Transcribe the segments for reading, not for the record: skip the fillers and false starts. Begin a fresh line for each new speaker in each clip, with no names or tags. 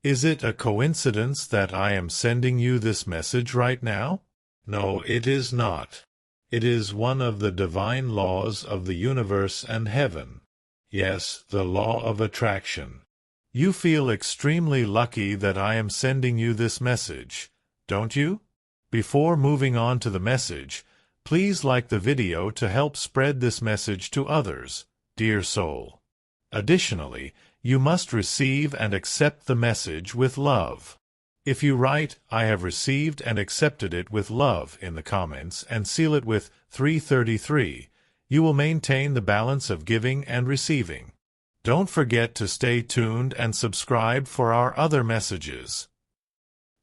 Is it a coincidence that I am sending you this message right now? No, it is not. It is one of the divine laws of the universe and heaven. Yes, the law of attraction. You feel extremely lucky that I am sending you this message, don't you? Before moving on to the message, please like the video to help spread this message to others, dear soul. Additionally, you must receive and accept the message with love. If you write, "I have received and accepted it with love" in the comments and seal it with 333, you will maintain the balance of giving and receiving. Don't forget to stay tuned and subscribe for our other messages.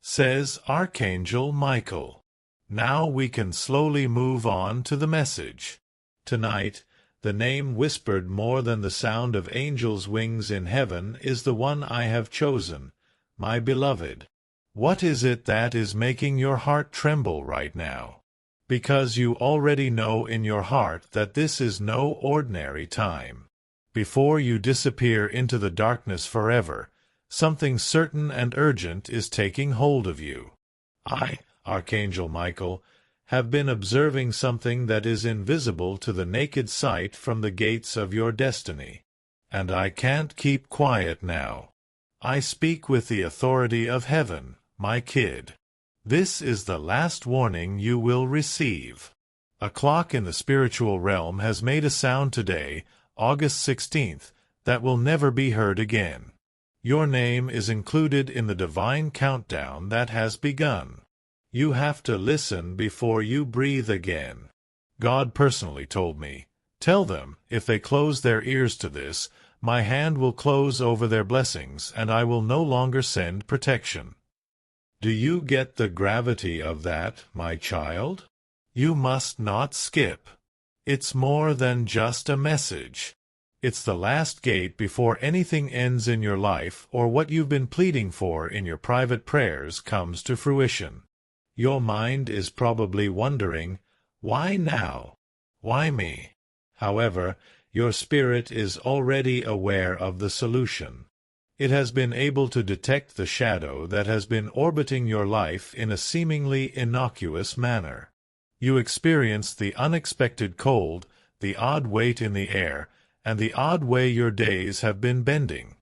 Says Archangel Michael. Now we can slowly move on to the message. Tonight, the name whispered more than the sound of angels' wings in heaven is the one I have chosen, my beloved. What is it that is making your heart tremble right now? Because you already know in your heart that this is no ordinary time. Before you disappear into the darkness forever, something certain and urgent is taking hold of you. I, Archangel Michael, have been observing something that is invisible to the naked sight from the gates of your destiny. And I can't keep quiet now. I speak with the authority of heaven, my kid. This is the last warning you will receive. A clock in the spiritual realm has made a sound today, August 16th, that will never be heard again. Your name is included in the divine countdown that has begun. You have to listen before you breathe again. God personally told me, "Tell them, if they close their ears to this, my hand will close over their blessings and I will no longer send protection." Do you get the gravity of that, my child? You must not skip. It's more than just a message. It's the last gate before anything ends in your life or what you've been pleading for in your private prayers comes to fruition. Your mind is probably wondering, why now? Why me? However, your spirit is already aware of the solution. It has been able to detect the shadow that has been orbiting your life in a seemingly innocuous manner. You experience the unexpected cold, the odd weight in the air, and the odd way your days have been bending.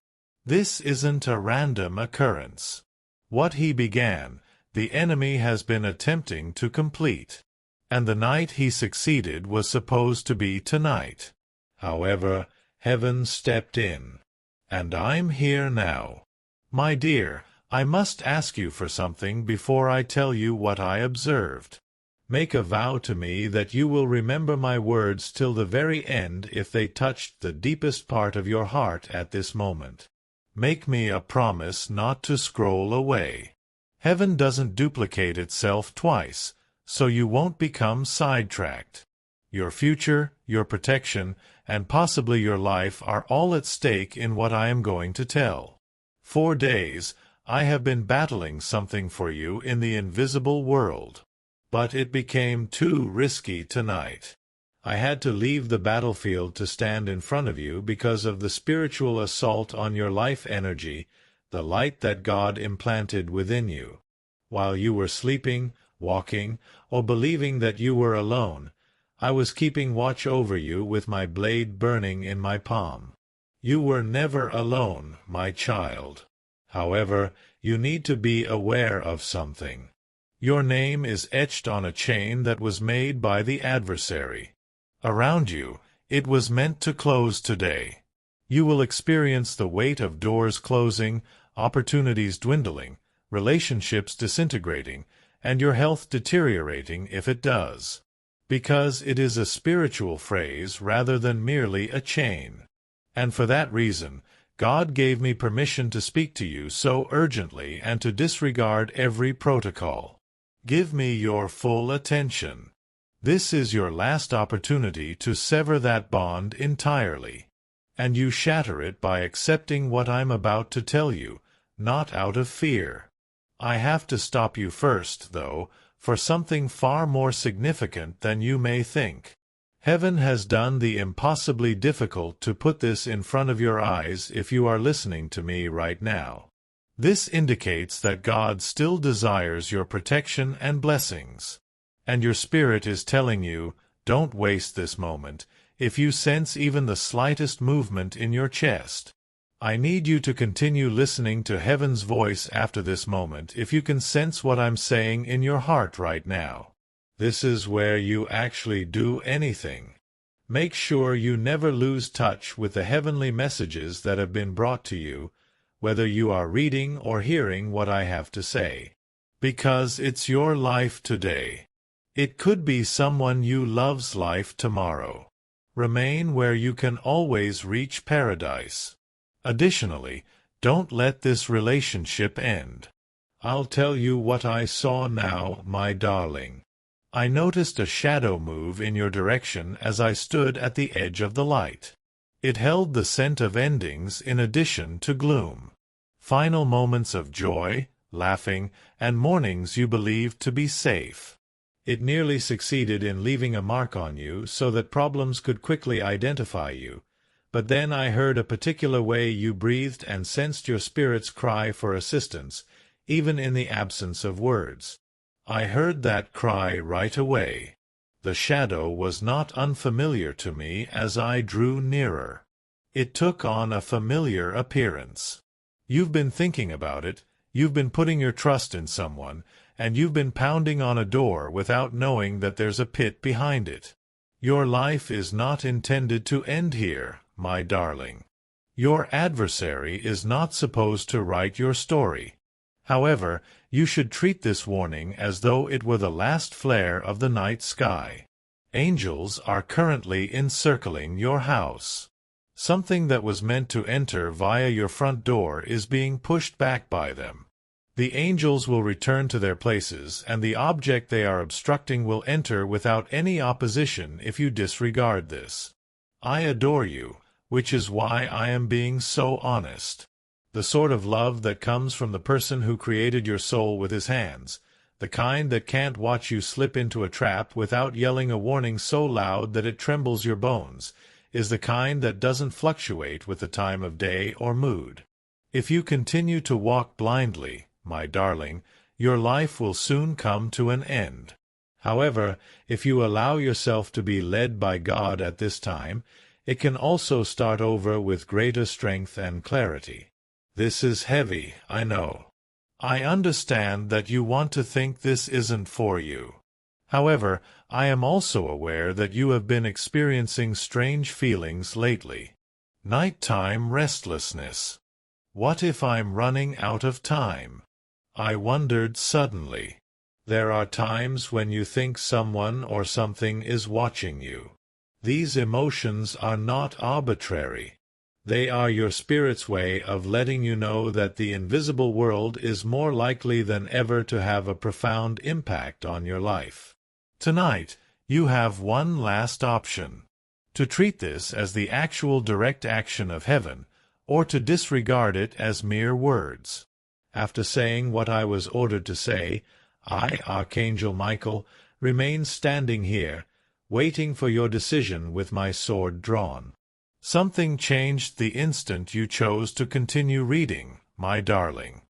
This isn't a random occurrence. What he began, the enemy has been attempting to complete. And the night he succeeded was supposed to be tonight. However, heaven stepped in. And I'm here now. My dear, I must ask you for something before I tell you what I observed. Make a vow to me that you will remember my words till the very end if they touched the deepest part of your heart at this moment. Make me a promise not to scroll away. Heaven doesn't duplicate itself twice, so you won't become sidetracked. Your future, your protection, and possibly your life are all at stake in what I am going to tell. 4 days, I have been battling something for you in the invisible world. But it became too risky tonight. I had to leave the battlefield to stand in front of you because of the spiritual assault on your life energy, the light that God implanted within you. While you were sleeping, walking, or believing that you were alone, I was keeping watch over you with my blade burning in my palm. You were never alone, my child. However, you need to be aware of something. Your name is etched on a chain that was made by the adversary. Around you, it was meant to close today. You will experience the weight of doors closing, opportunities dwindling, relationships disintegrating, and your health deteriorating if it does. Because it is a spiritual phrase rather than merely a chain. And for that reason, God gave me permission to speak to you so urgently and to disregard every protocol. Give me your full attention. This is your last opportunity to sever that bond entirely. And you shatter it by accepting what I'm about to tell you, not out of fear. I have to stop you first, though, for something far more significant than you may think. Heaven has done the impossibly difficult to put this in front of your eyes if you are listening to me right now. This indicates that God still desires your protection and blessings. And your spirit is telling you, don't waste this moment, if you sense even the slightest movement in your chest. I need you to continue listening to heaven's voice after this moment if you can sense what I'm saying in your heart right now. This is where you actually do anything. Make sure you never lose touch with the heavenly messages that have been brought to you, whether you are reading or hearing what I have to say. Because it's your life today. It could be someone you love's life tomorrow. Remain where you can always reach paradise. Additionally, don't let this relationship end. I'll tell you what I saw now, my darling. I noticed a shadow move in your direction as I stood at the edge of the light. It held the scent of endings in addition to gloom. Final moments of joy, laughing, and mornings you believed to be safe. It nearly succeeded in leaving a mark on you so that problems could quickly identify you. But then I heard a particular way you breathed and sensed your spirit's cry for assistance, even in the absence of words. I heard that cry right away. The shadow was not unfamiliar to me as I drew nearer. It took on a familiar appearance. You've been thinking about it, you've been putting your trust in someone, and you've been pounding on a door without knowing that there's a pit behind it. Your life is not intended to end here, my darling. Your adversary is not supposed to write your story. However, you should treat this warning as though it were the last flare of the night sky. Angels are currently encircling your house. Something that was meant to enter via your front door is being pushed back by them. The angels will return to their places, and the object they are obstructing will enter without any opposition if you disregard this. I adore you, which is why I am being so honest. The sort of love that comes from the person who created your soul with his hands, the kind that can't watch you slip into a trap without yelling a warning so loud that it trembles your bones, is the kind that doesn't fluctuate with the time of day or mood. If you continue to walk blindly, my darling, your life will soon come to an end. However, if you allow yourself to be led by God at this time, it can also start over with greater strength and clarity. This is heavy, I know. I understand that you want to think this isn't for you. However, I am also aware that you have been experiencing strange feelings lately. Nighttime restlessness. What if I'm running out of time? I wondered suddenly. There are times when you think someone or something is watching you. These emotions are not arbitrary. They are your spirit's way of letting you know that the invisible world is more likely than ever to have a profound impact on your life. Tonight, you have one last option: to treat this as the actual direct action of heaven, or to disregard it as mere words. After saying what I was ordered to say, I, Archangel Michael, remain standing here, waiting for your decision with my sword drawn. Something changed the instant you chose to continue reading, my darling.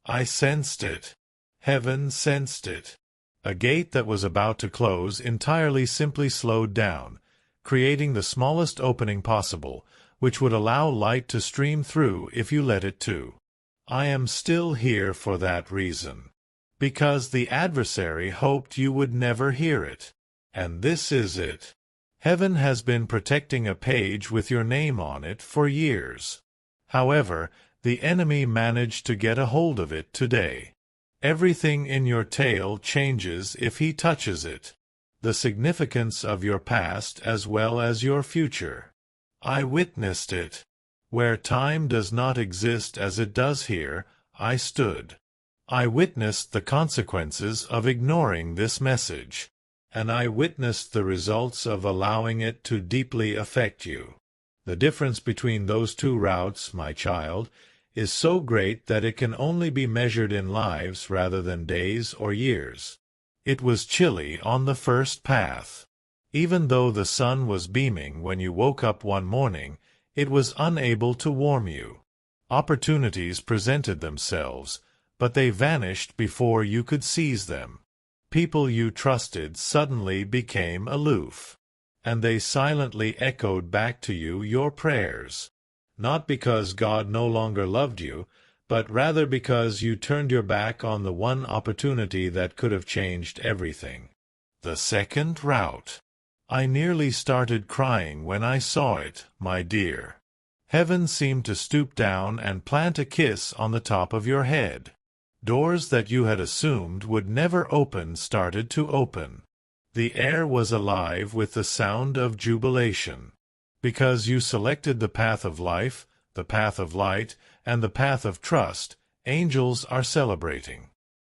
I sensed it. Heaven sensed it. A gate that was about to close entirely simply slowed down, creating the smallest opening possible, which would allow light to stream through if you let it to. I am still here for that reason. Because the adversary hoped you would never hear it. And this is it. Heaven has been protecting a page with your name on it for years. However, the enemy managed to get a hold of it today. Everything in your tale changes if he touches it. The significance of your past as well as your future. I witnessed it. Where time does not exist as it does here, I stood. I witnessed the consequences of ignoring this message, and I witnessed the results of allowing it to deeply affect you. The difference between those two routes, my child, is so great that it can only be measured in lives rather than days or years. It was chilly on the first path. Even though the sun was beaming when you woke up one morning, it was unable to warm you. Opportunities presented themselves, but they vanished before you could seize them. People you trusted suddenly became aloof, and they silently echoed back to you your prayers, not because God no longer loved you, but rather because you turned your back on the one opportunity that could have changed everything. The second route. I nearly started crying when I saw it, my dear. Heaven seemed to stoop down and plant a kiss on the top of your head. Doors that you had assumed would never open started to open. The air was alive with the sound of jubilation. Because you selected the path of life, the path of light, and the path of trust, angels are celebrating.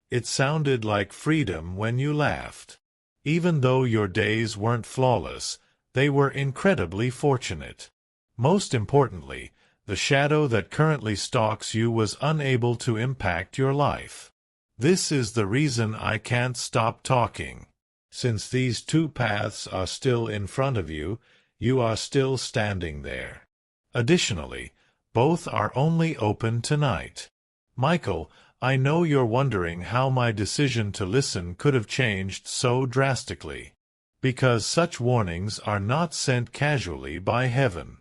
It sounded like freedom when you laughed. Even though your days weren't flawless, they were incredibly fortunate. Most importantly, the shadow that currently stalks you was unable to impact your life. This is the reason I can't stop talking. Since these two paths are still in front of you, you are still standing there. Additionally, both are only open tonight. Michael, I know you're wondering how my decision to listen could have changed so drastically. Because such warnings are not sent casually by heaven.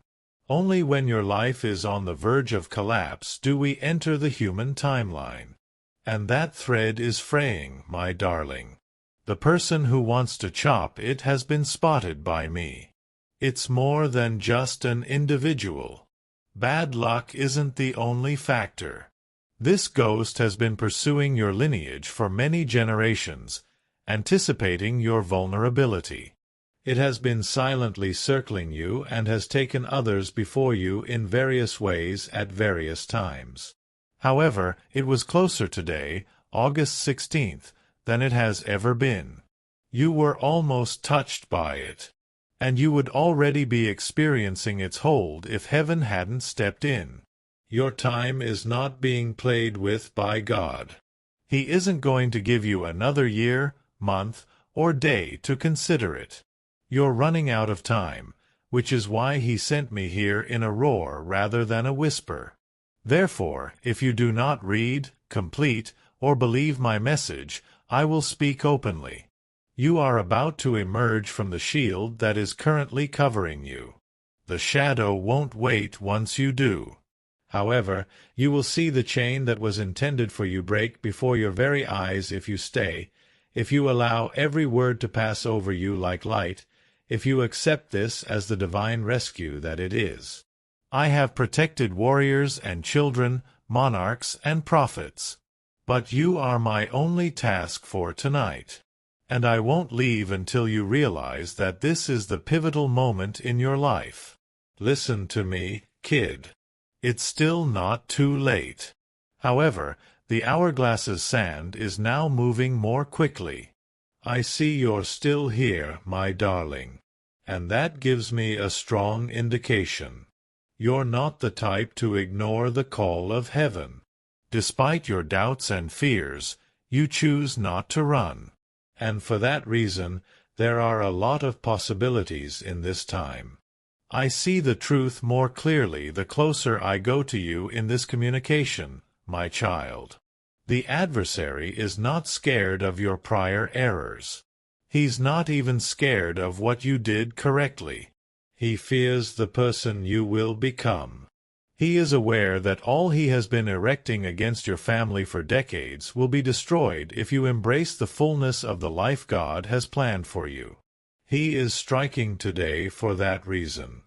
Only when your life is on the verge of collapse do we enter the human timeline. And that thread is fraying, my darling. The person who wants to chop it has been spotted by me. It's more than just an individual. Bad luck isn't the only factor. This ghost has been pursuing your lineage for many generations, anticipating your vulnerability. It has been silently circling you and has taken others before you in various ways at various times. However, it was closer today, August 16th, than it has ever been. You were almost touched by it, and you would already be experiencing its hold if heaven hadn't stepped in. Your time is not being played with by God. He isn't going to give you another year, month, or day to consider it. You're running out of time, which is why he sent me here in a roar rather than a whisper. Therefore, if you do not read, complete, or believe my message, I will speak openly. You are about to emerge from the shield that is currently covering you. The shadow won't wait once you do. However, you will see the chain that was intended for you break before your very eyes if you stay, if you allow every word to pass over you like light, if you accept this as the divine rescue that it is. I have protected warriors and children, monarchs and prophets. But you are my only task for tonight. And I won't leave until you realize that this is the pivotal moment in your life. Listen to me, kid. It's still not too late. However, the hourglass's sand is now moving more quickly. I see you're still here, my darling. And that gives me a strong indication. You're not the type to ignore the call of heaven. Despite your doubts and fears, you choose not to run. And for that reason, there are a lot of possibilities in this time. I see the truth more clearly the closer I go to you in this communication, my child. The adversary is not scared of your prior errors. He's not even scared of what you did correctly. He fears the person you will become. He is aware that all he has been erecting against your family for decades will be destroyed if you embrace the fullness of the life God has planned for you. He is striking today for that reason.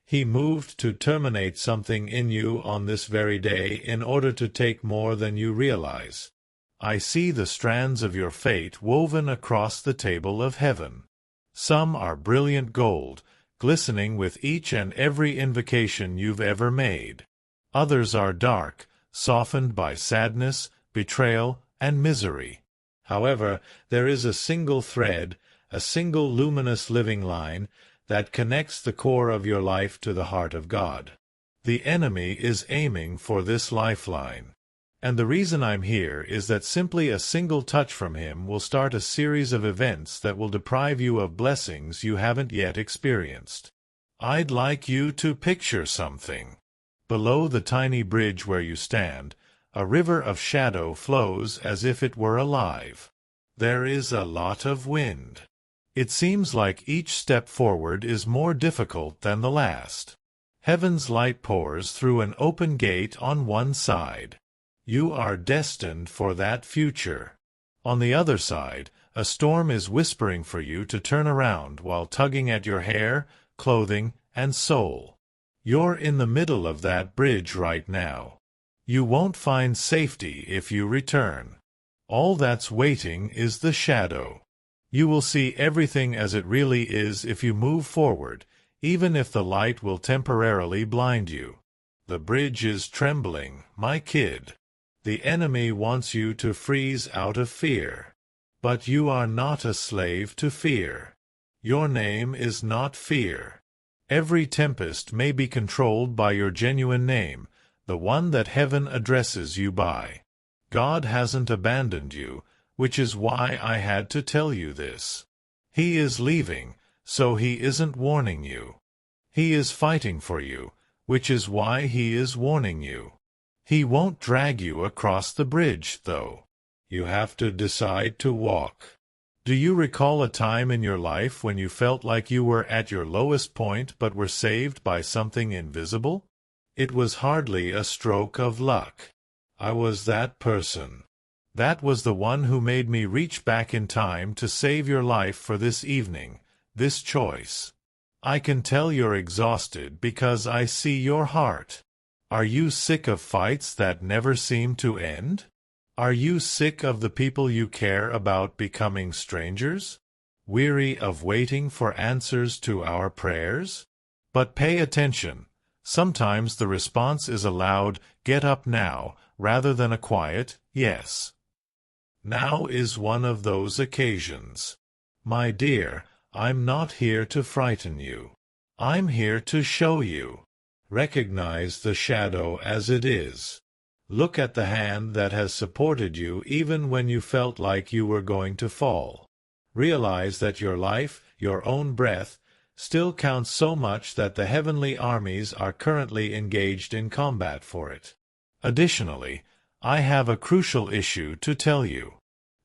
He moved to terminate something in you on this very day in order to take more than you realize. I see the strands of your fate woven across the table of heaven. Some are brilliant gold, glistening with each and every invocation you've ever made. Others are dark, softened by sadness, betrayal, and misery. However, there is a single thread, a single luminous living line, that connects the core of your life to the heart of God. The enemy is aiming for this lifeline. And the reason I'm here is that simply a single touch from him will start a series of events that will deprive you of blessings you haven't yet experienced. I'd like you to picture something. Below the tiny bridge where you stand, a river of shadow flows as if it were alive. There is a lot of wind. It seems like each step forward is more difficult than the last. Heaven's light pours through an open gate on one side. You are destined for that future. On the other side, a storm is whispering for you to turn around while tugging at your hair, clothing, and soul. You're in the middle of that bridge right now. You won't find safety if you return. All that's waiting is the shadow. You will see everything as it really is if you move forward, even if the light will temporarily blind you. The bridge is trembling, my kid. The enemy wants you to freeze out of fear. But you are not a slave to fear. Your name is not fear. Every tempest may be controlled by your genuine name, the one that heaven addresses you by. God hasn't abandoned you, which is why I had to tell you this. He is leaving, so he isn't warning you. He is fighting for you, which is why he is warning you. He won't drag you across the bridge, though. You have to decide to walk. Do you recall a time in your life when you felt like you were at your lowest point but were saved by something invisible? It was hardly a stroke of luck. I was that person. That was the one who made me reach back in time to save your life for this evening, this choice. I can tell you're exhausted because I see your heart. Are you sick of fights that never seem to end? Are you sick of the people you care about becoming strangers? Weary of waiting for answers to our prayers? But pay attention. Sometimes the response is a loud, "Get up now," rather than a quiet, "Yes." Now is one of those occasions. My dear, I'm not here to frighten you. I'm here to show you. Recognize the shadow as it is. Look at the hand that has supported you even when you felt like you were going to fall. Realize that your life, your own breath, still counts so much that the heavenly armies are currently engaged in combat for it. Additionally, I have a crucial issue to tell you.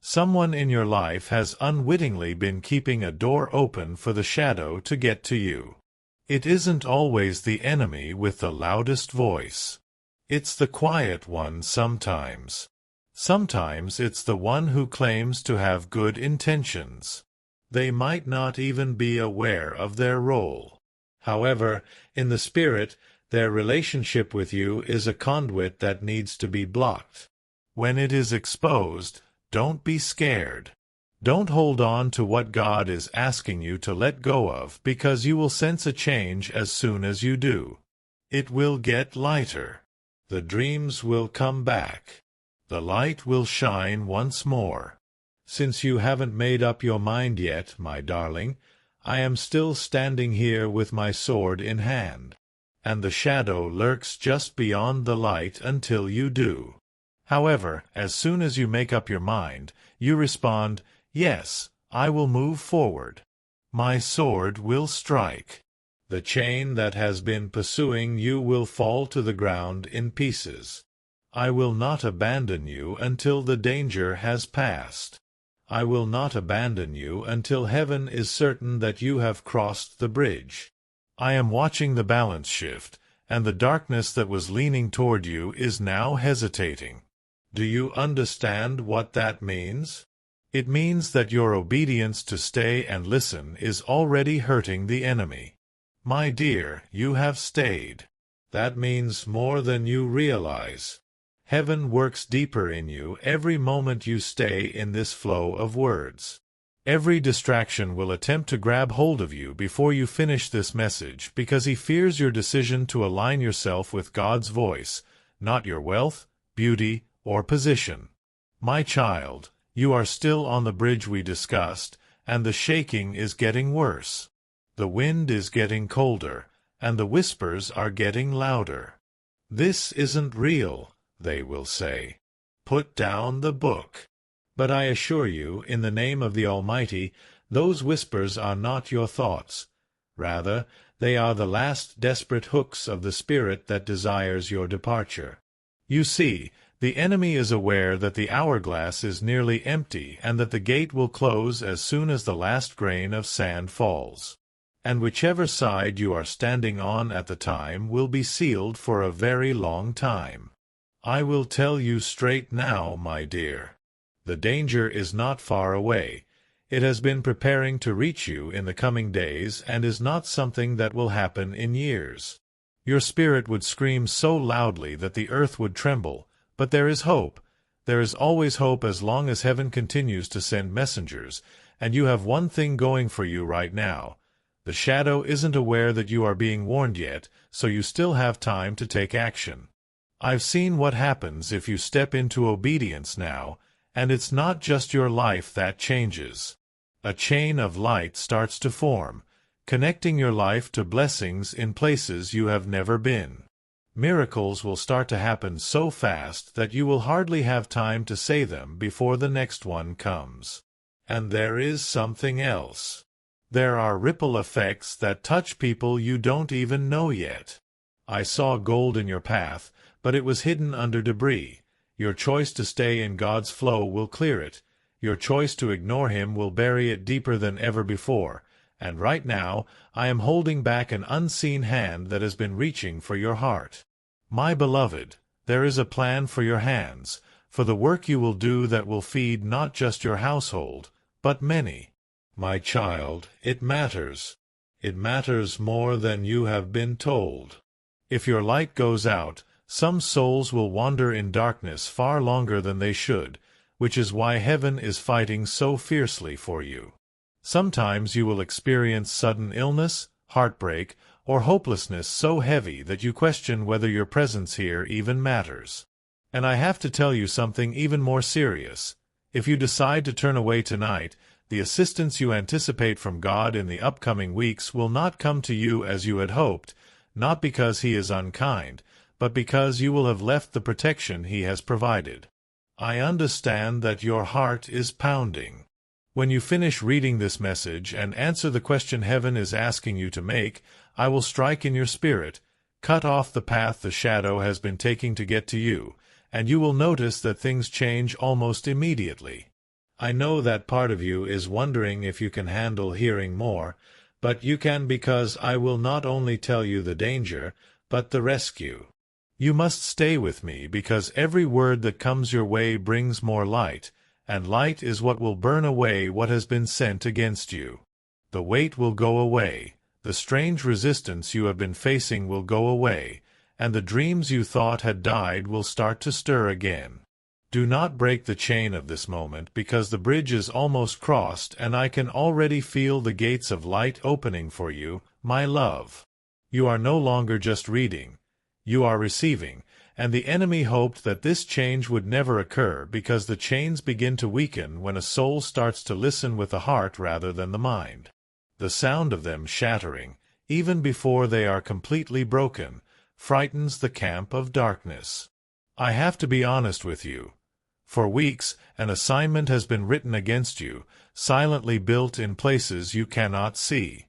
Someone in your life has unwittingly been keeping a door open for the shadow to get to you. It isn't always the enemy with the loudest voice. It's the quiet one sometimes. Sometimes it's the one who claims to have good intentions. They might not even be aware of their role. However, in the spirit, their relationship with you is a conduit that needs to be blocked. When it is exposed, don't be scared. Don't hold on to what God is asking you to let go of, because you will sense a change as soon as you do. It will get lighter. The dreams will come back. The light will shine once more. Since you haven't made up your mind yet, my darling, I am still standing here with my sword in hand, and the shadow lurks just beyond the light until you do. However, as soon as you make up your mind, you respond, "Yes, I will move forward. My sword will strike." The chain that has been pursuing you will fall to the ground in pieces. I will not abandon you until the danger has passed. I will not abandon you until heaven is certain that you have crossed the bridge. I am watching the balance shift, and the darkness that was leaning toward you is now hesitating. Do you understand what that means? It means that your obedience to stay and listen is already hurting the enemy. My dear, you have stayed. That means more than you realize. Heaven works deeper in you every moment you stay in this flow of words. Every distraction will attempt to grab hold of you before you finish this message because he fears your decision to align yourself with God's voice, not your wealth, beauty, or position. My child, you are still on the bridge we discussed, and the shaking is getting worse. The wind is getting colder, and the whispers are getting louder. This isn't real, they will say. Put down the book. But I assure you, in the name of the Almighty, those whispers are not your thoughts. Rather, They are the last desperate hooks of the spirit that desires your departure. You see, the enemy is aware that the hourglass is nearly empty and that the gate will close as soon as the last grain of sand falls. And whichever side you are standing on at the time will be sealed for a very long time. I will tell you straight now, my dear. The danger is not far away. It has been preparing to reach you in the coming days and is not something that will happen in years. Your spirit would scream so loudly that the earth would tremble, but there is hope. There is always hope as long as heaven continues to send messengers, and you have one thing going for you right now. The shadow isn't aware that you are being warned yet, so you still have time to take action. I've seen what happens if you step into obedience now, and it's not just your life that changes. A chain of light starts to form, connecting your life to blessings in places you have never been. Miracles will start to happen so fast that you will hardly have time to say them before the next one comes. And there is something else. There are ripple effects that touch people you don't even know yet. I saw gold in your path, but it was hidden under debris. Your choice to stay in God's flow will clear it. Your choice to ignore Him will bury it deeper than ever before. And right now, I am holding back an unseen hand that has been reaching for your heart. My beloved, there is a plan for your hands, for the work you will do that will feed not just your household, but many. My child, it matters. It matters more than you have been told. If your light goes out, some souls will wander in darkness far longer than they should, which is why heaven is fighting so fiercely for you. Sometimes you will experience sudden illness, heartbreak, or hopelessness so heavy that you question whether your presence here even matters. And I have to tell you something even more serious. If you decide to turn away tonight, the assistance you anticipate from God in the upcoming weeks will not come to you as you had hoped, not because He is unkind, but because you will have left the protection He has provided. I understand that your heart is pounding. When you finish reading this message and answer the question heaven is asking you to make, I will strike in your spirit, cut off the path the shadow has been taking to get to you, and you will notice that things change almost immediately. I know that part of you is wondering if you can handle hearing more, but you can, because I will not only tell you the danger, but the rescue. You must stay with me, because every word that comes your way brings more light, and light is what will burn away what has been sent against you. The weight will go away, the strange resistance you have been facing will go away, and the dreams you thought had died will start to stir again. Do not break the chain of this moment, because the bridge is almost crossed and I can already feel the gates of light opening for you, my love. You are no longer just reading. You are receiving, and the enemy hoped that this change would never occur because the chains begin to weaken when a soul starts to listen with the heart rather than the mind. The sound of them shattering, even before they are completely broken, frightens the camp of darkness. I have to be honest with you. For weeks, an assignment has been written against you, silently built in places you cannot see.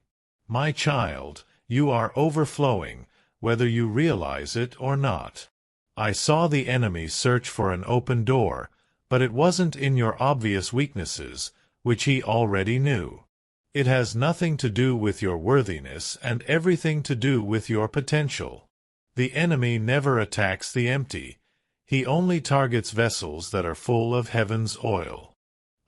My child, you are overflowing, whether you realize it or not. I saw the enemy search for an open door, but it wasn't in your obvious weaknesses, which he already knew. It has nothing to do with your worthiness and everything to do with your potential. The enemy never attacks the empty. He only targets vessels that are full of heaven's oil.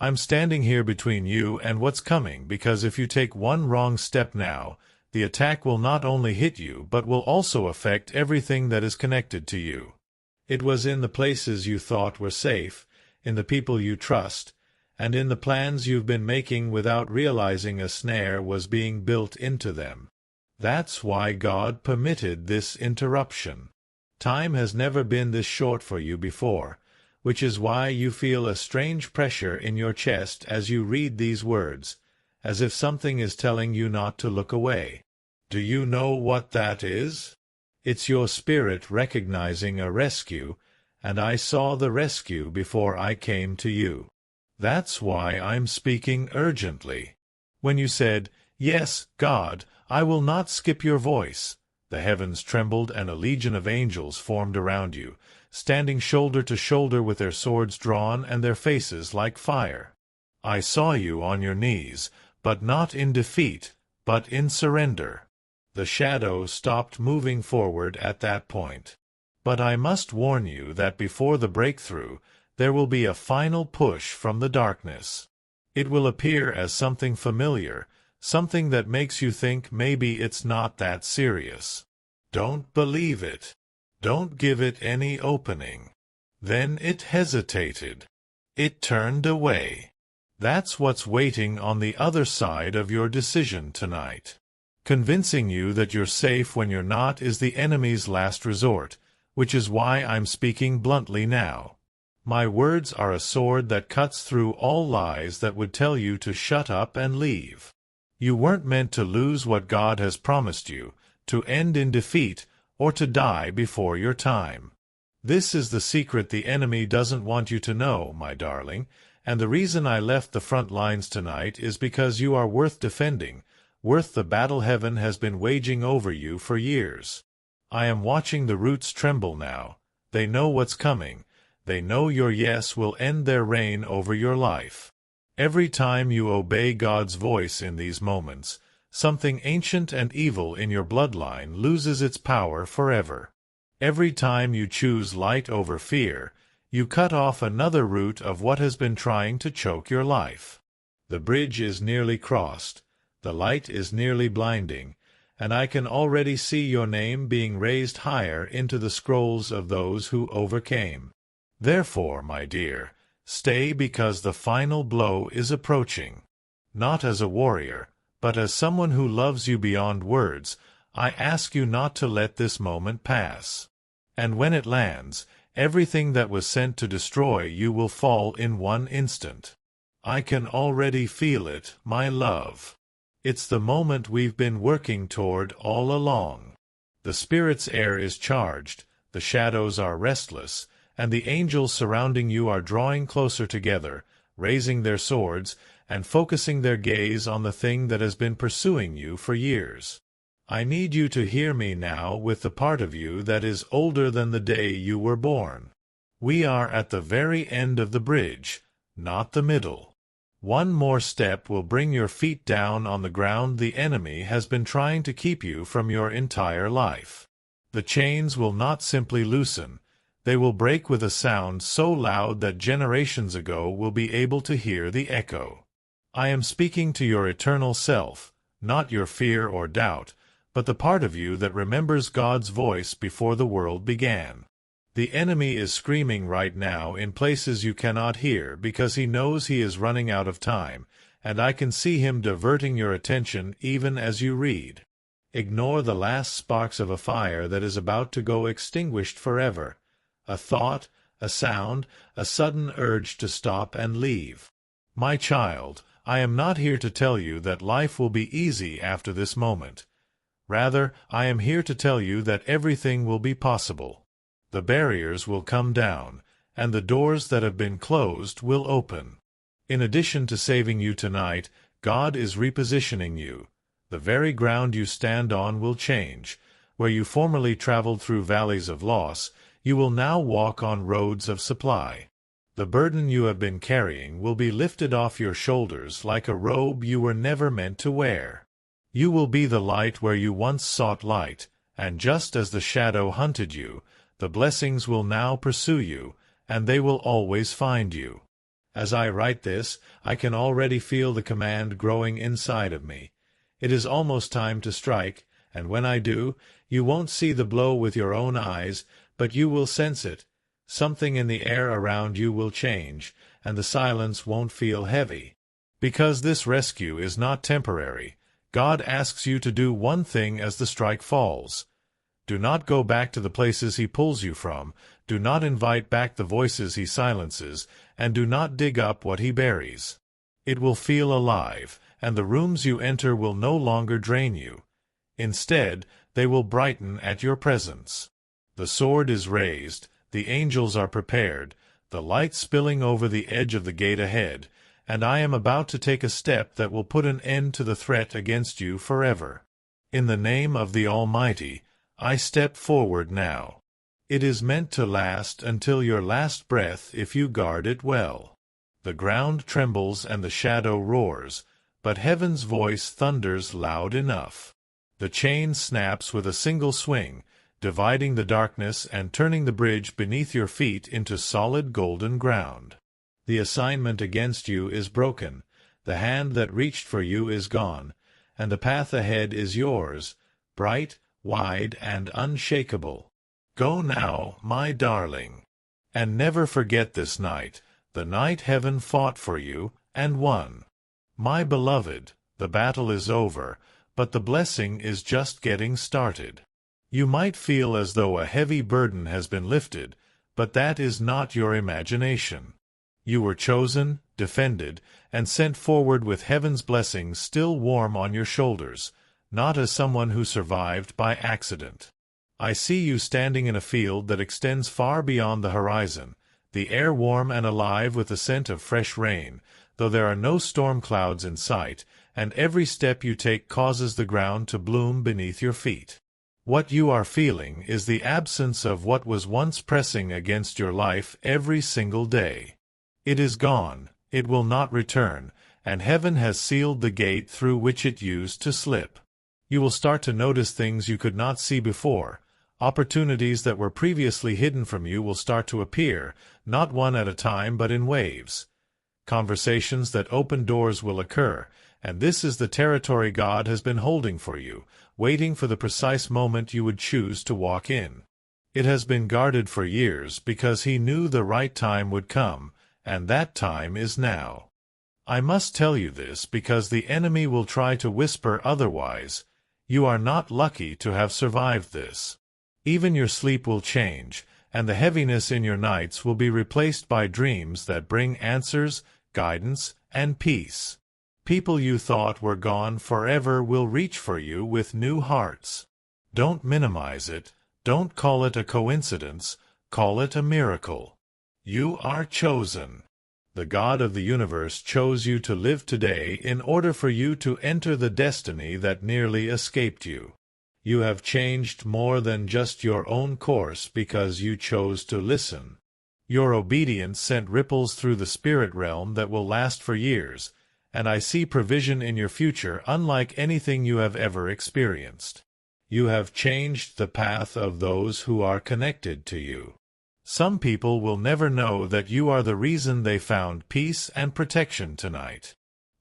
I'm standing here between you and what's coming, because if you take one wrong step now, the attack will not only hit you but will also affect everything that is connected to you. It was in the places you thought were safe, in the people you trust, and in the plans you've been making without realizing a snare was being built into them. That's why God permitted this interruption. Time has never been this short for you before, which is why you feel a strange pressure in your chest as you read these words, as if something is telling you not to look away. Do you know what that is? It's your spirit recognizing a rescue, and I saw the rescue before I came to you. That's why I'm speaking urgently. When you said, "Yes, God, I will not skip your voice." The heavens trembled, and a legion of angels formed around you, standing shoulder to shoulder with their swords drawn and their faces like fire. I saw you on your knees, but not in defeat, but in surrender. The shadow stopped moving forward at that point. But I must warn you that before the breakthrough, there will be a final push from the darkness. It will appear as something familiar, something that makes you think maybe it's not that serious. Don't believe it. Don't give it any opening. Then it hesitated. It turned away. That's what's waiting on the other side of your decision tonight. Convincing you that you're safe when you're not is the enemy's last resort, which is why I'm speaking bluntly now. My words are a sword that cuts through all lies that would tell you to shut up and leave. You weren't meant to lose what God has promised you, to end in defeat, or to die before your time. This is the secret the enemy doesn't want you to know, my darling, and the reason I left the front lines tonight is because you are worth defending, worth the battle heaven has been waging over you for years. I am watching the roots tremble now. They know what's coming. They know your yes will end their reign over your life. Every time you obey God's voice in these moments, something ancient and evil in your bloodline loses its power forever. Every time you choose light over fear, you cut off another root of what has been trying to choke your life. The bridge is nearly crossed. The light is nearly blinding, and I can already see your name being raised higher into the scrolls of those who overcame. Therefore, my dear, stay because the final blow is approaching. Not as a warrior, but as someone who loves you beyond words, I ask you not to let this moment pass. And when it lands, everything that was sent to destroy you will fall in one instant. I can already feel it, my love. It's the moment we've been working toward all along. The Spirit's air is charged, the shadows are restless, and the angels surrounding you are drawing closer together, raising their swords, and focusing their gaze on the thing that has been pursuing you for years. I need you to hear me now with the part of you that is older than the day you were born. We are at the very end of the bridge, not the middle. One more step will bring your feet down on the ground the enemy has been trying to keep you from your entire life. The chains will not simply loosen. They will break with a sound so loud that generations ago will be able to hear the echo. I am speaking to your eternal self, not your fear or doubt, but the part of you that remembers God's voice before the world began. The enemy is screaming right now in places you cannot hear because he knows he is running out of time, and I can see him diverting your attention even as you read. Ignore the last sparks of a fire that is about to go extinguished forever. A thought, a sound, a sudden urge to stop and leave. My child, I am not here to tell you that life will be easy after this moment. Rather, I am here to tell you that everything will be possible. The barriers will come down, and the doors that have been closed will open. In addition to saving you tonight, God is repositioning you. The very ground you stand on will change. Where you formerly traveled through valleys of loss, you will now walk on roads of supply. The burden you have been carrying will be lifted off your shoulders like a robe you were never meant to wear. You will be the light where you once sought light, and just as the shadow hunted you, the blessings will now pursue you, and they will always find you. As I write this, I can already feel the command growing inside of me. It is almost time to strike, and when I do, you won't see the blow with your own eyes, but you will sense it. Something in the air around you will change, and the silence won't feel heavy. Because this rescue is not temporary, God asks you to do one thing as the strike falls. Do not go back to the places he pulls you from, do not invite back the voices he silences, and do not dig up what he buries. It will feel alive, and the rooms you enter will no longer drain you. Instead, they will brighten at your presence. The sword is raised, the angels are prepared, the light spilling over the edge of the gate ahead, and I am about to take a step that will put an end to the threat against you forever. In the name of the Almighty, I step forward now. It is meant to last until your last breath if you guard it well. The ground trembles and the shadow roars, but heaven's voice thunders loud enough. The chain snaps with a single swing, dividing the darkness and turning the bridge beneath your feet into solid golden ground. The assignment against you is broken, the hand that reached for you is gone, and the path ahead is yours, bright, wide, and unshakable. Go now, my darling. And never forget this night, the night heaven fought for you and won. My beloved, the battle is over, but the blessing is just getting started. You might feel as though a heavy burden has been lifted, but that is not your imagination. You were chosen, defended, and sent forward with heaven's blessings still warm on your shoulders, not as someone who survived by accident. I see you standing in a field that extends far beyond the horizon, the air warm and alive with the scent of fresh rain, though there are no storm clouds in sight, and every step you take causes the ground to bloom beneath your feet. What you are feeling is the absence of what was once pressing against your life every single day. It is gone, it will not return, and heaven has sealed the gate through which it used to slip. You will start to notice things you could not see before. Opportunities that were previously hidden from you will start to appear, not one at a time but in waves. Conversations that open doors will occur, and this is the territory God has been holding for you, waiting for the precise moment you would choose to walk in. It has been guarded for years because He knew the right time would come, and that time is now. I must tell you this because the enemy will try to whisper otherwise. You are not lucky to have survived this. Even your sleep will change, and the heaviness in your nights will be replaced by dreams that bring answers, guidance, and peace. People you thought were gone forever will reach for you with new hearts. Don't minimize it. Don't call it a coincidence. Call it a miracle. You are chosen. The God of the universe chose you to live today in order for you to enter the destiny that nearly escaped you. You have changed more than just your own course because you chose to listen. Your obedience sent ripples through the spirit realm that will last for years, and I see provision in your future unlike anything you have ever experienced. You have changed the path of those who are connected to you. Some people will never know that you are the reason they found peace and protection tonight.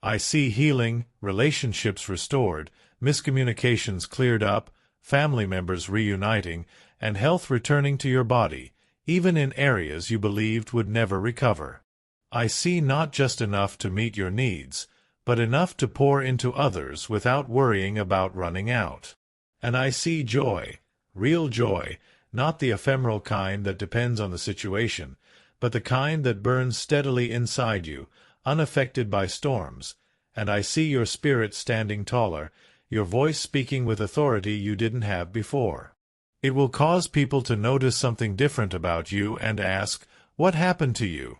I see healing, relationships restored, miscommunications cleared up, family members reuniting, and health returning to your body, even in areas you believed would never recover. I see not just enough to meet your needs, but enough to pour into others without worrying about running out. And I see joy, real joy, not the ephemeral kind that depends on the situation, but the kind that burns steadily inside you, unaffected by storms. And I see your spirit standing taller, your voice speaking with authority you didn't have before. It will cause people to notice something different about you and ask, "What happened to you?"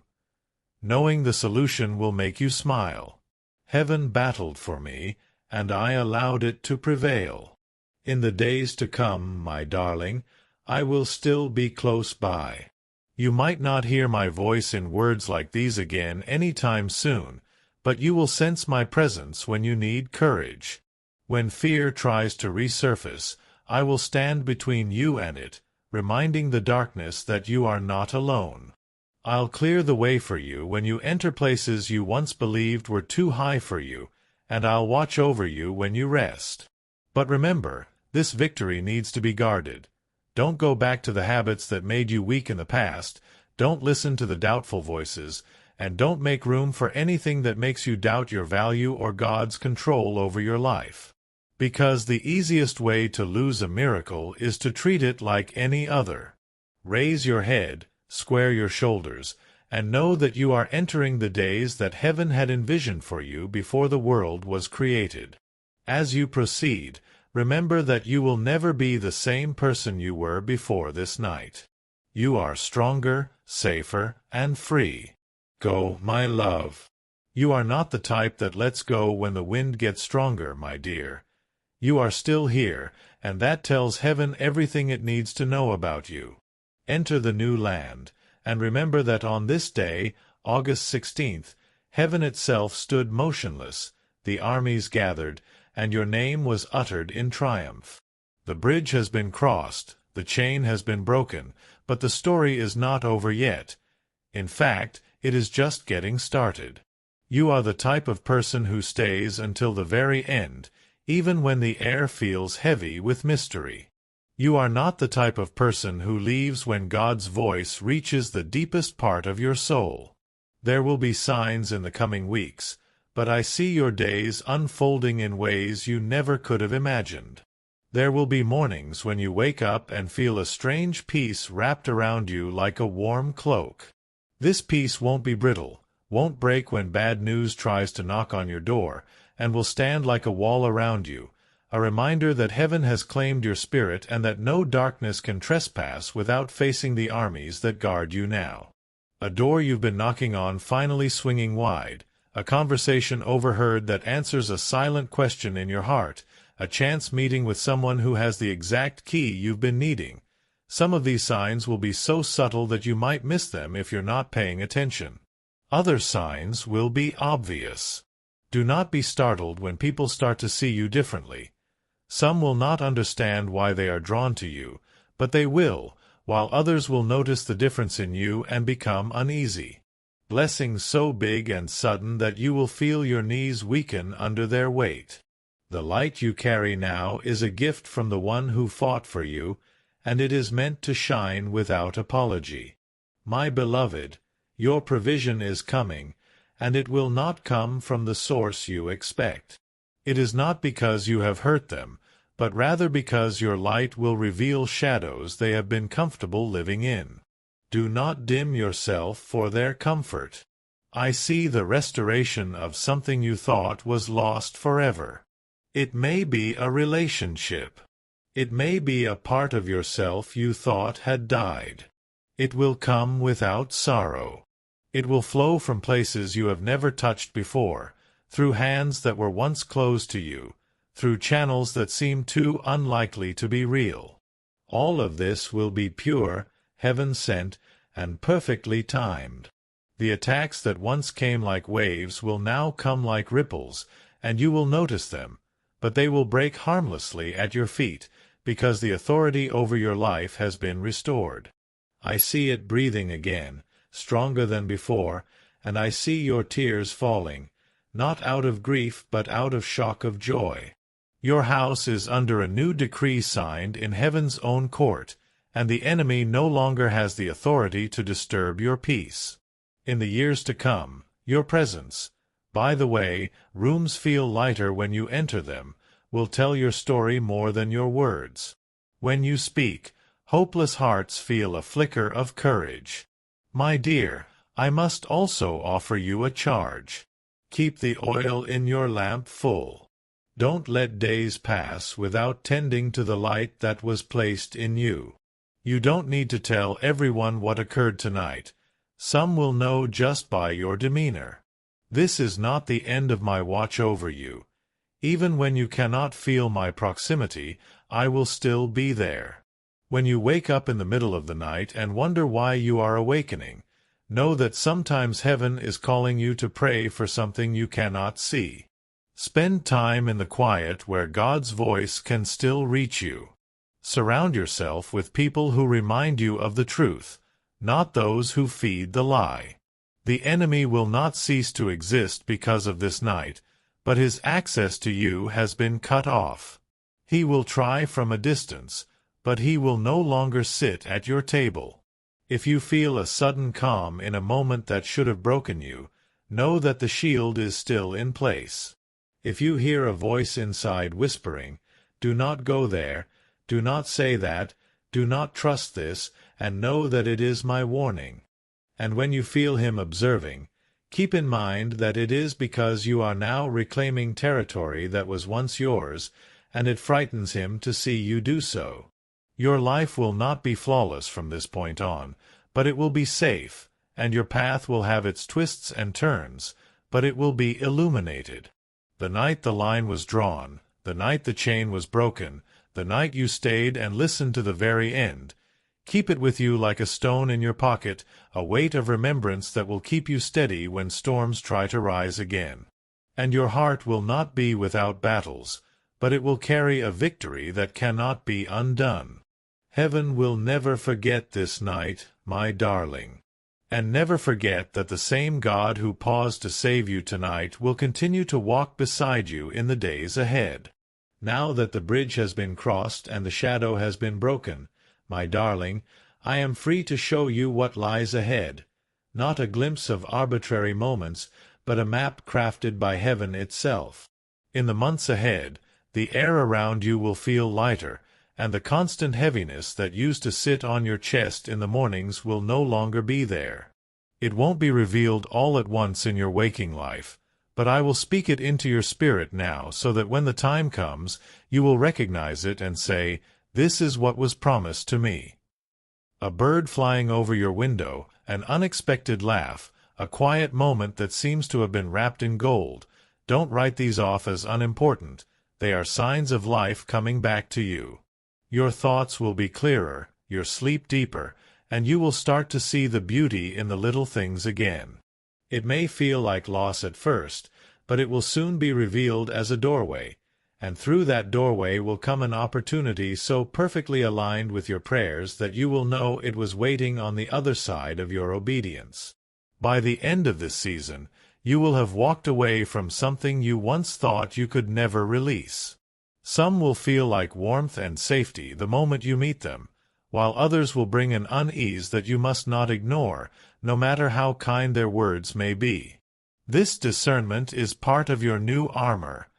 Knowing the solution will make you smile. Heaven battled for me, and I allowed it to prevail. In the days to come, my darling, I will still be close by. You might not hear my voice in words like these again any time soon, but you will sense my presence when you need courage. When fear tries to resurface, I will stand between you and it, reminding the darkness that you are not alone. I'll clear the way for you when you enter places you once believed were too high for you, and I'll watch over you when you rest. But remember, this victory needs to be guarded. Don't go back to the habits that made you weak in the past, don't listen to the doubtful voices, and don't make room for anything that makes you doubt your value or God's control over your life. Because the easiest way to lose a miracle is to treat it like any other. Raise your head, square your shoulders, and know that you are entering the days that heaven had envisioned for you before the world was created. As you proceed, remember that you will never be the same person you were before this night. You are stronger, safer, and free. Go, my love. You are not the type that lets go when the wind gets stronger, my dear. You are still here, and that tells heaven everything it needs to know about you. Enter the new land, and remember that on this day, August 16th, heaven itself stood motionless, the armies gathered, and your name was uttered in triumph. The bridge has been crossed, the chain has been broken, but the story is not over yet. In fact, it is just getting started. You are the type of person who stays until the very end, even when the air feels heavy with mystery. You are not the type of person who leaves when God's voice reaches the deepest part of your soul. There will be signs in the coming weeks, but I see your days unfolding in ways you never could have imagined. There will be mornings when you wake up and feel a strange peace wrapped around you like a warm cloak. This peace won't be brittle, won't break when bad news tries to knock on your door, and will stand like a wall around you, a reminder that heaven has claimed your spirit and that no darkness can trespass without facing the armies that guard you now. A door you've been knocking on finally swinging wide, a conversation overheard that answers a silent question in your heart, a chance meeting with someone who has the exact key you've been needing. Some of these signs will be so subtle that you might miss them if you're not paying attention. Other signs will be obvious. Do not be startled when people start to see you differently. Some will not understand why they are drawn to you, but they will, while others will notice the difference in you and become uneasy. Blessings so big and sudden that you will feel your knees weaken under their weight. The light you carry now is a gift from the one who fought for you, and it is meant to shine without apology. My beloved, your provision is coming, and it will not come from the source you expect. It is not because you have hurt them, but rather because your light will reveal shadows they have been comfortable living in. Do not dim yourself for their comfort. I see the restoration of something you thought was lost forever. It may be a relationship. It may be a part of yourself you thought had died. It will come without sorrow. It will flow from places you have never touched before, through hands that were once closed to you, through channels that seemed too unlikely to be real. All of this will be pure, heaven-sent, and perfectly timed. The attacks that once came like waves will now come like ripples, and you will notice them, but they will break harmlessly at your feet, because the authority over your life has been restored. I see it breathing again, stronger than before, and I see your tears falling, not out of grief but out of shock of joy. Your house is under a new decree signed in heaven's own court, and the enemy no longer has the authority to disturb your peace. In the years to come, your presence, by the way, rooms feel lighter when you enter them, will tell your story more than your words. When you speak, hopeless hearts feel a flicker of courage. My dear, I must also offer you a charge. Keep the oil in your lamp full. Don't let days pass without tending to the light that was placed in you. You don't need to tell everyone what occurred tonight. Some will know just by your demeanor. This is not the end of my watch over you. Even when you cannot feel my proximity, I will still be there. When you wake up in the middle of the night and wonder why you are awakening, know that sometimes heaven is calling you to pray for something you cannot see. Spend time in the quiet where God's voice can still reach you. Surround yourself with people who remind you of the truth, not those who feed the lie. The enemy will not cease to exist because of this night, but his access to you has been cut off. He will try from a distance, but he will no longer sit at your table. If you feel a sudden calm in a moment that should have broken you, know that the shield is still in place. If you hear a voice inside whispering, "Do not go there, do not say that, do not trust this, and know that it is my warning." And when you feel him observing, keep in mind that it is because you are now reclaiming territory that was once yours, and it frightens him to see you do so. Your life will not be flawless from this point on, but it will be safe, and your path will have its twists and turns, but it will be illuminated. The night the line was drawn, the night the chain was broken, the night you stayed and listened to the very end. Keep it with you like a stone in your pocket, a weight of remembrance that will keep you steady when storms try to rise again. And your heart will not be without battles, but it will carry a victory that cannot be undone. Heaven will never forget this night, my darling. And never forget that the same God who paused to save you tonight will continue to walk beside you in the days ahead. Now that the bridge has been crossed and the shadow has been broken, my darling, I am free to show you what lies ahead. Not a glimpse of arbitrary moments, but a map crafted by heaven itself. In the months ahead, the air around you will feel lighter, and the constant heaviness that used to sit on your chest in the mornings will no longer be there. It won't be revealed all at once in your waking life, but I will speak it into your spirit now so that when the time comes, you will recognize it and say, "This is what was promised to me." A bird flying over your window, an unexpected laugh, a quiet moment that seems to have been wrapped in gold. Don't write these off as unimportant. They are signs of life coming back to you. Your thoughts will be clearer, your sleep deeper, and you will start to see the beauty in the little things again. It may feel like loss at first, but it will soon be revealed as a doorway, and through that doorway will come an opportunity so perfectly aligned with your prayers that you will know it was waiting on the other side of your obedience. By the end of this season, you will have walked away from something you once thought you could never release. Some will feel like warmth and safety the moment you meet them, while others will bring an unease that you must not ignore, no matter how kind their words may be. This discernment is part of your new armor.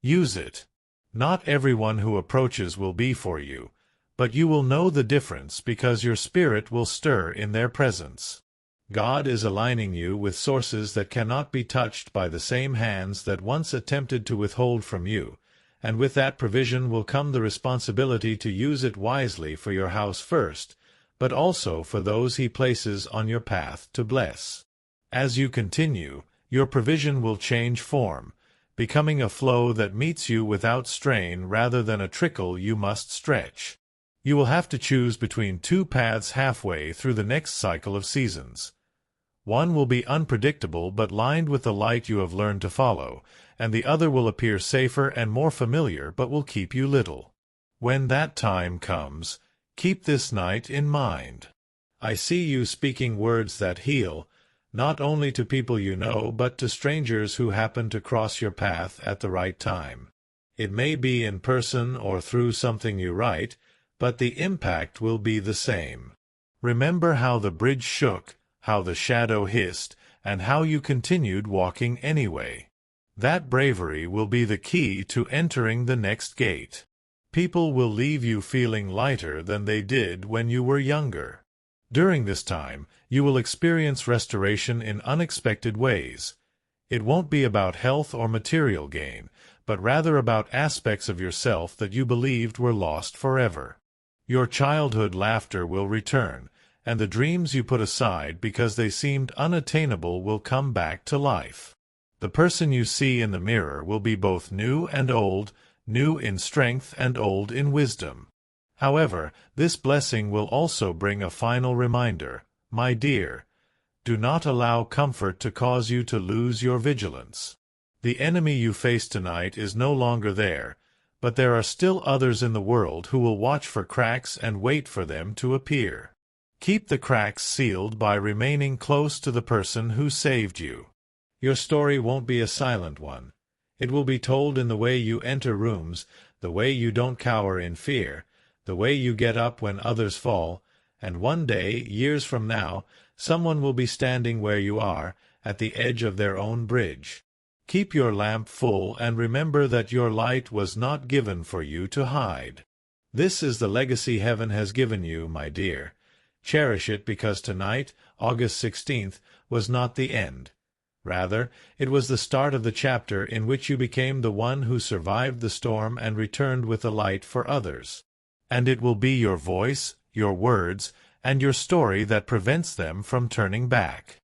Use it. Not everyone who approaches will be for you, but you will know the difference because your spirit will stir in their presence. God is aligning you with sources that cannot be touched by the same hands that once attempted to withhold from you, and with that provision will come the responsibility to use it wisely for your house first, but also for those He places on your path to bless. As you continue, your provision will change form, becoming a flow that meets you without strain rather than a trickle you must stretch. You will have to choose between two paths halfway through the next cycle of seasons. One will be unpredictable but lined with the light you have learned to follow, and the other will appear safer and more familiar but will keep you little. When that time comes, keep this night in mind. I see you speaking words that heal, not only to people you know but to strangers who happen to cross your path at the right time. It may be in person or through something you write, but the impact will be the same. Remember how the bridge shook, how the shadow hissed, and how you continued walking anyway. That bravery will be the key to entering the next gate. People will leave you feeling lighter than they did when you were younger. During this time, you will experience restoration in unexpected ways. It won't be about health or material gain, but rather about aspects of yourself that you believed were lost forever. Your childhood laughter will return, and the dreams you put aside because they seemed unattainable will come back to life. The person you see in the mirror will be both new and old, new in strength and old in wisdom. However, this blessing will also bring a final reminder. My dear, do not allow comfort to cause you to lose your vigilance. The enemy you face tonight is no longer there, but there are still others in the world who will watch for cracks and wait for them to appear. Keep the cracks sealed by remaining close to the person who saved you. Your story won't be a silent one. It will be told in the way you enter rooms, the way you don't cower in fear, the way you get up when others fall, and one day, years from now, someone will be standing where you are, at the edge of their own bridge. Keep your lamp full and remember that your light was not given for you to hide. This is the legacy heaven has given you, my dear. Cherish it because tonight, August 16th, was not the end. Rather, it was the start of the chapter in which you became the one who survived the storm and returned with the light for others. And it will be your voice, your words, and your story that prevents them from turning back.